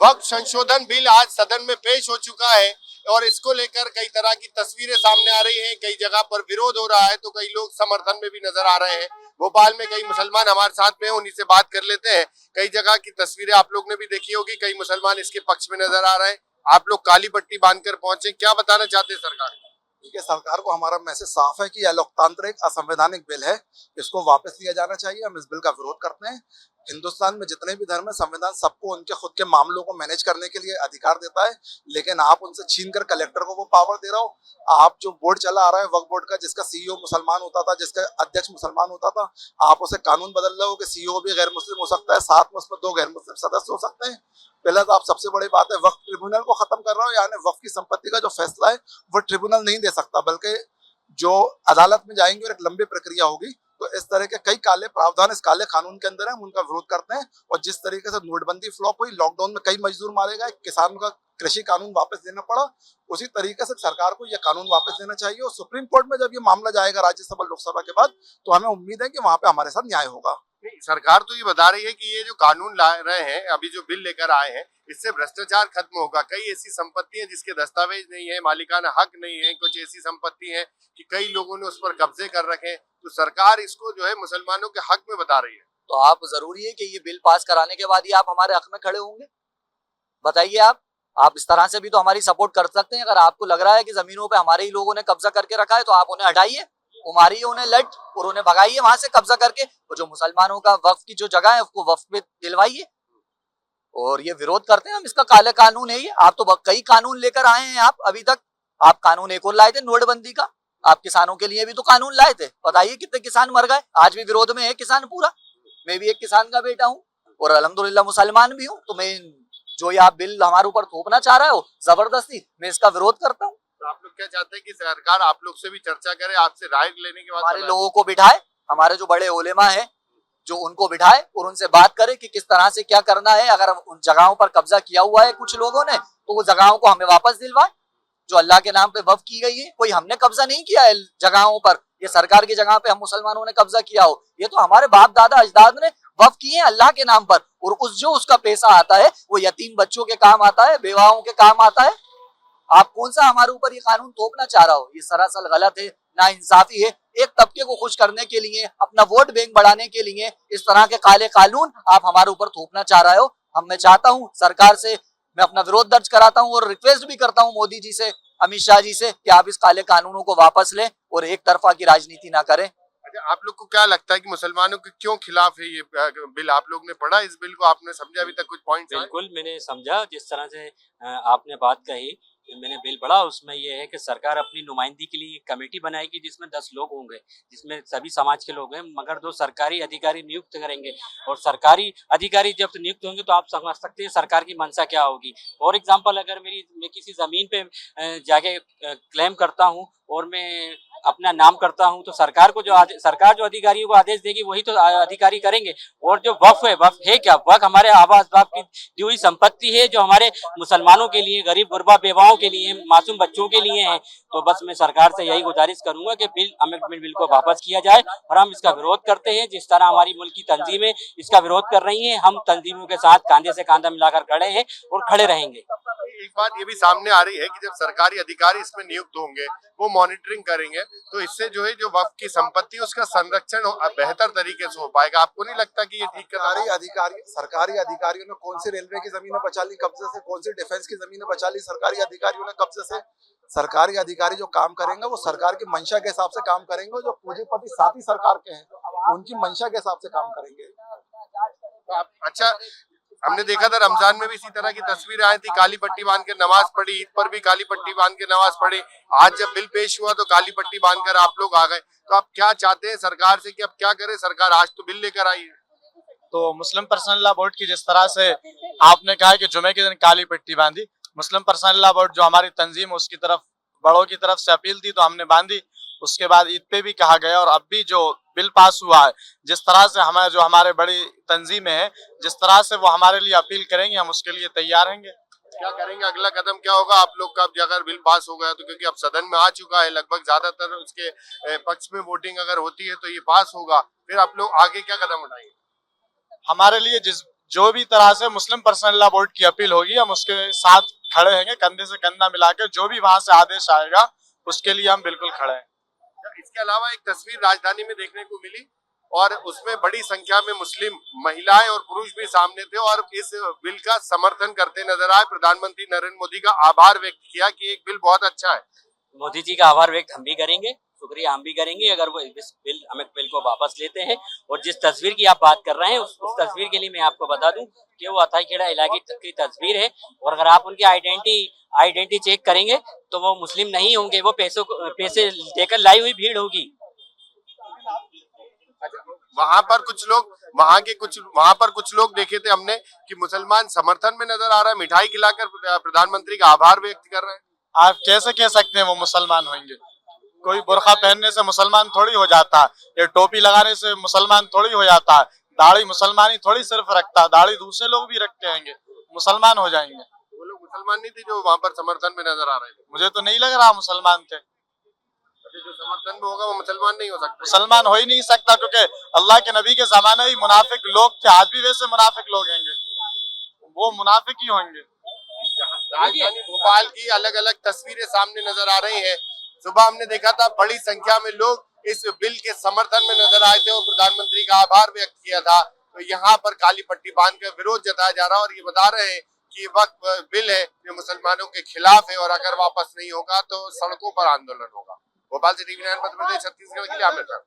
वक्फ संशोधन बिल आज सदन में पेश हो चुका है और इसको लेकर कई तरह की तस्वीरें सामने आ रही हैं। कई जगह पर विरोध हो रहा है तो कई लोग समर्थन में भी नजर आ रहे हैं। भोपाल में कई मुसलमान हमारे साथ में हैं, उन्हीं से बात कर लेते हैं। कई जगह की तस्वीरें आप लोग ने भी देखी होगी, कई मुसलमान इसके पक्ष में नजर आ रहे हैं। आप लोग काली पट्टी बांधकर पहुंचे, क्या बताना चाहते हैं सरकार को? ठीक है, सरकार को हमारा मैसेज साफ है कि यह लोकतांत्रिक असंवैधानिक बिल है, इसको वापस लिया जाना चाहिए। हम इस बिल का विरोध करते हैं। हिंदुस्तान में जितने भी धर्म है, संविधान सबको उनके खुद के मामलों को मैनेज करने के लिए अधिकार देता है, लेकिन आप उनसे छीनकर कलेक्टर को वो पावर दे रहे हो। आप जो बोर्ड चला आ रहा है वक्फ बोर्ड का, जिसका सीईओ मुसलमान होता था, जिसका अध्यक्ष मुसलमान होता था, आप उसे कानून बदल रहे हो कि सीईओ भी गैर मुस्लिम हो सकता है, साथ में उसमें 2 गैर मुस्लिम सदस्य हो सकते हैं। पहले तो आप सबसे बड़ी बात है वक्फ ट्रिब्यूनल को खत्म कर रहे हो, यानी वक्फ की संपत्ति का जो फैसला है वो ट्रिब्यूनल नहीं दे सकता, बल्कि जो अदालत में जाएंगे और एक लंबी प्रक्रिया होगी। तो इस तरह के कई काले प्रावधान इस काले कानून के अंदर है, हम उनका विरोध करते हैं। और जिस तरीके से नोटबंदी फ्लॉप हुई, लॉकडाउन में कई मजदूर मारे गए, किसानों का कृषि कानून वापस देना पड़ा, उसी तरीके से सरकार को यह कानून वापस देना चाहिए। और सुप्रीम कोर्ट में जब ये मामला जाएगा राज्यसभा लोकसभा के बाद, तो हमें उम्मीद है कि वहां पे हमारे साथ न्याय होगा। नहीं, सरकार तो ये बता रही है कि ये जो कानून ला रहे हैं, अभी जो बिल लेकर आए हैं, इससे भ्रष्टाचार खत्म होगा। कई ऐसी संपत्ति हैं जिसके दस्तावेज नहीं है, मालिकाना हक नहीं है, कुछ ऐसी संपत्ति है कि कई लोगों ने उस पर कब्जे कर रखे हैं। तो सरकार इसको जो है मुसलमानों के हक में बता रही है। तो आप जरूरी है कि ये बिल पास कराने के बाद ही आप हमारे हक में खड़े होंगे? बताइए आप इस तरह से भी तो हमारी सपोर्ट कर सकते हैं। अगर आपको लग रहा है कि जमीनों पे हमारे ही लोगों ने कब्जा करके रखा है, तो आप उन्हें हटाइए, मारिए उन्हें लट और उन्हें भगाइए वहां से कब्जा करके। और जो मुसलमानों का वक्फ की जो जगह है उसको वक्फ पे दिलवाइए। और ये विरोध करते हैं हम इसका, काले कानून है ये। आप तो कई कानून लेकर आए हैं आप अभी तक। आप कानून एक और लाए थे नोटबंदी का, आप किसानों के लिए भी तो कानून लाए थे। बताइए कितने किसान मर गए, आज भी विरोध में है किसान पूरा। मैं भी एक किसान का बेटा हूँ और अल्हम्दुलिल्लाह मुसलमान भी हूँ। तो मैं जो ये आप बिल हमारे ऊपर थोपना चाह रहे हो जबरदस्ती, मैं इसका विरोध करता हूँ। तो आप लोग क्या चाहते हैं कि सरकार आप लोग से भी चर्चा करे, आपसे राय लेने के बाद हमारे लोगों को बिठाए, हमारे जो बड़े उलेमा है जो उनको बिठाए और उनसे बात करे कि किस तरह से क्या करना है। अगर उन जगहों पर कब्जा किया हुआ है कुछ लोगों ने, तो वो जगहों को हमें वापस दिलवाए जो अल्लाह के नाम पे वक्फ की गई है। कोई हमने कब्जा नहीं किया है जगहों पर, ये सरकार की जगह पे हम मुसलमानों ने कब्जा किया हो। ये तो हमारे बाप दादा अजदाद ने वक्फ किए हैं अल्लाह के नाम पर। और उसका पैसा आता है वो यतीम बच्चों के काम आता है, बेवाओं के काम आता है। आप कौन सा हमारे ऊपर ये कानून थोपना चाह रहा हो? ये सरासर गलत है, ना इंसाफी है। एक तबके को खुश करने के लिए, अपना वोट बैंक बढ़ाने के लिए इस तरह के काले कानून आप हमारे ऊपर थोपना चाह रहे हो। मैं चाहता हूँ सरकार से मैं अपना विरोध दर्ज कराता हूँ और रिक्वेस्ट भी करता हूँ मोदी जी से, अमित शाह जी से, कि आप इस काले कानूनों को वापस लें और एक तरफा की राजनीति ना करें। अच्छा, आप लोग को क्या लगता है कि मुसलमानों के क्यों खिलाफ है ये बिल? आप लोग ने पढ़ा इस बिल को, आपने समझा अभी तक कुछ पॉइंट? बिल्कुल मैंने समझा, जिस तरह से आपने बात कही, मैंने बिल पढ़ा। उसमें ये है कि सरकार अपनी नुमाइंदगी के लिए एक कमेटी बनाएगी जिसमें 10 लोग होंगे, जिसमें सभी समाज के लोग हैं, मगर 2 सरकारी अधिकारी नियुक्त करेंगे। और सरकारी अधिकारी जब नियुक्त होंगे तो आप समझ सकते हैं सरकार की मंशा क्या होगी। फॉर एग्जाम्पल, अगर मैं किसी जमीन पे जाके क्लेम करता हूँ और मैं अपना नाम करता हूं, तो सरकार जो अधिकारियों को आदेश देगी वही तो अधिकारी करेंगे। और जो वक्फ है क्या? वक्फ हमारे आवास बाप की दी हुई संपत्ति है, जो हमारे मुसलमानों के लिए, गरीब गुरबा बेवाओं के लिए, मासूम बच्चों के लिए है। तो बस मैं सरकार से यही गुजारिश करूंगा कि अमेंडमेंट बिल को वापस किया जाए। और हम इसका विरोध करते हैं। जिस तरह हमारी मुल्क की तंजीमें इसका विरोध कर रही है, हम तंजीमों के साथ कांधे से कांधा मिलाकर खड़े हैं और खड़े रहेंगे। एक बात ये भी सामने आ रही है कि जब सरकारी अधिकारी इसमें नियुक्त होंगे, वो मॉनिटरिंग करेंगे, तो इससे जो है जो वक्फ की संपत्ति है उसका संरक्षण बेहतर तरीके से हो पाएगा। आपको नहीं लगता कि ये ठीक सरकारी अधिकारियों ने कौन सी रेलवे की जमीनें बचा ली कब्जे से, कौन सी डिफेंस की जमीनें बचा ली सरकारी अधिकारियों ने कब्जे से? सरकारी अधिकारी जो काम करेंगे वो सरकार की मंशा के हिसाब से काम करेंगे। जो पूंजीपति साथी सरकार के हैं उनकी मंशा के हिसाब से काम करेंगे। अच्छा, हमने देखा था रमजान में भी इसी तरह की तस्वीरें आई थी, काली पट्टी बांध के नमाज पढ़ी, ईद पर भी काली पट्टी बांध के नमाज पढ़ी। आज जब बिल पेश हुआ तो काली पट्टी बांधकर आप लोग आ गए। तो आप क्या चाहते हैं सरकार से कि अब क्या करे सरकार? आज तो बिल लेकर आई है। तो मुस्लिम पर्सनल लॉ बोर्ड की जिस तरह से आपने कहा कि जुमे के दिन काली पट्टी बांधी, मुस्लिम पर्सनल लॉ बोर्ड जो हमारी तंजीम है उसकी तरफ, बड़ों की तरफ से अपील थी तो हमने बांधी। उसके बाद ईद पे भी कहा गया और अब भी जो बिल पास हुआ है, जिस तरह से हमारे बड़ी तंजीमें हैं, जिस तरह से वो हमारे लिए अपील करेंगे हम उसके लिए तैयार रहेंगे। क्या करेंगे? अगला कदम क्या होगा आप लोग का? अब अगर बिल पास हो गया तो, क्योंकि अब सदन में आ चुका है, लगभग ज्यादातर उसके पक्ष में वोटिंग अगर होती है तो ये पास होगा, फिर आप लोग आगे क्या कदम उठाएंगे? हमारे लिए जो भी तरह से मुस्लिम पर्सनल लॉ बोर्ड की अपील होगी हम उसके साथ खड़े हैं, कंधे से कंधा मिलाकर जो भी वहां से आदेश आएगा उसके लिए हम बिल्कुल खड़े हैं। इसके अलावा एक तस्वीर राजधानी में देखने को मिली और उसमें बड़ी संख्या में मुस्लिम महिलाएं और पुरुष भी सामने थे और इस बिल का समर्थन करते नजर आए। प्रधानमंत्री नरेंद्र मोदी का आभार व्यक्त किया कि एक बिल बहुत अच्छा है। मोदी जी का आभार व्यक्त हम भी करेंगे, शुक्रिया हम भी करेंगे अगर वो इस बिल को वापस लेते हैं। और जिस तस्वीर की आप बात कर रहे हैं उस तस्वीर के लिए मैं आपको बता दूं कि वो अथाईखेड़ा इलाके की तस्वीर है और अगर आप उनकी आइडेंटिटी चेक करेंगे तो वो मुस्लिम नहीं होंगे, वो पैसे देकर लाई हुई भीड़ होगी। वहां पर कुछ लोग देखे थे हमने कि मुसलमान समर्थन में नजर आ रहा है, मिठाई खिलाकर प्रधानमंत्री का आभार व्यक्त कर रहे हैं। आप कैसे कह सकते हैं वो मुसलमान होंगे? कोई बुर्का पहनने से मुसलमान थोड़ी हो जाता, ये टोपी लगाने से मुसलमान थोड़ी हो जाता, दाढ़ी मुसलमानी थोड़ी सिर्फ रखता, दाढ़ी दूसरे लोग भी रखते होंगे, मुसलमान हो जाएंगे। वो लोग मुसलमान नहीं थे जो वहां पर समर्थन में नजर आ रहे थे। मुझे तो नहीं लग रहा मुसलमान थे। जो समर्थन में होगा वो मुसलमान नहीं हो सकता। मुसलमान हो ही नहीं सकता क्योंकि अल्लाह के नबी के जमाने ही मुनाफिक लोग थे, आज भी वैसे मुनाफिक लोग होंगे, वो मुनाफिक ही होंगे। राजधानी भोपाल की अलग अलग तस्वीरें सामने नजर आ रही है। सुबह हमने देखा था बड़ी संख्या में लोग इस बिल के समर्थन में नजर आए थे और प्रधानमंत्री का आभार व्यक्त किया था। तो यहाँ पर काली पट्टी बांधकर विरोध जताया जा रहा है और ये बता रहे हैं कि वक्त बिल है जो मुसलमानों के खिलाफ है और अगर वापस नहीं होगा तो सड़कों पर आंदोलन होगा। भोपाल से टीवी 9 मध्य प्रदेश छत्तीसगढ़ के लिए आमिर खान।